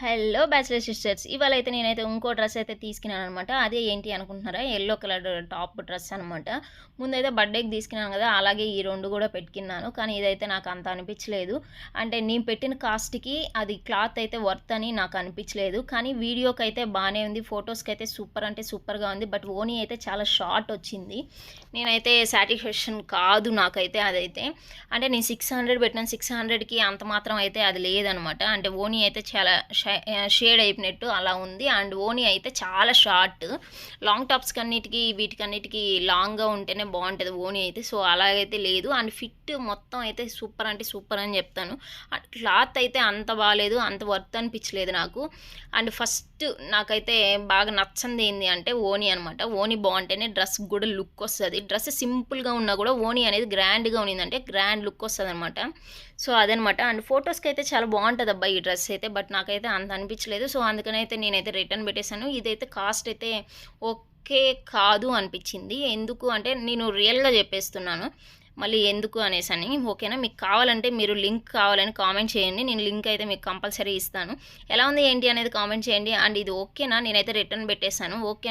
Hello bachelor sisters, ఇవాళ అయితే నేనైతే ఇంకో డ్రెస్ అయితే తీసుకున్నాను అనమాట. అదే ఏంటి అనుకుంటున్నారా, ఎల్లో కలర్ టాప్ డ్రెస్ అనమాట. ముందైతే బర్త్డేకి తీసుకున్నాను కదా, అలాగే ఈ రెండు కూడా పెట్టుకున్నాను. కానీ ఇదైతే నాకు అంత అనిపించలేదు. అంటే నేను పెట్టిన కాస్ట్కి అది క్లాత్ అయితే వర్త్ అని నాకు అనిపించలేదు. కానీ వీడియోకి అయితే బాగానే ఉంది, ఫొటోస్కి అయితే సూపర్ అంటే సూపర్గా ఉంది. బట్ ఓనీ అయితే చాలా షార్ట్ వచ్చింది. నేనైతే సాటిస్ఫాక్షన్ కాదు నాకైతే అదైతే. అంటే నేను 600 పెట్టినాను, 600కి అంత మాత్రం అయితే అది లేదనమాట. అంటే ఓనీ అయితే చాలా షేడ్ అయిపోయినట్టు అలా ఉంది. అండ్ ఓనీ అయితే చాలా షార్ట్. లాంగ్ టాప్స్ కన్నిటికి వీటికన్నిటికి లాంగ్గా ఉంటేనే బాగుంటుంది ఓనీ అయితే. సో అలాగైతే లేదు. అండ్ ఫిట్ మొత్తం అయితే సూపర్ అంటే సూపర్ అని చెప్తాను. క్లాత్ అయితే అంత బాగాలేదు, అంత వర్త్ అనిపించలేదు నాకు. అండ్ ఫస్ట్ నాకైతే బాగా నచ్చంది ఏంది అంటే ఓనీ అనమాట. ఓనీ బాగుంటేనే డ్రెస్ కూడా లుక్ వస్తుంది. డ్రెస్ సింపుల్గా ఉన్నా కూడా ఓనీ అనేది గ్రాండ్గా ఉన్నిందంటే గ్రాండ్ లుక్ వస్తుంది అనమాట. సో అదనమాట. అండ్ ఫొటోస్కి అయితే చాలా బాగుంటుంది అబ్బా ఈ డ్రెస్ అయితే. బట్ నాకైతే అంత అనిపించలేదు. సో అందుకనైతే నేనైతే రిటర్న్ పెట్టేశాను. ఇదైతే కాస్ట్ అయితే ఓకే కాదు అనిపించింది. ఎందుకు అంటే నేను రియల్గా చెప్పేస్తున్నాను, మళ్ళీ ఎందుకు అనేసని. ఓకేనా, మీకు కావాలంటే మీరు లింక్ కావాలని కామెంట్ చేయండి. నేను లింక్ అయితే మీకు కంపల్సరీ ఇస్తాను. ఎలా ఉంది ఏంటి అనేది కామెంట్ చేయండి. అండ్ ఇది ఓకేనా, నేనైతే రిటర్న్ పెట్టేశాను. ఓకే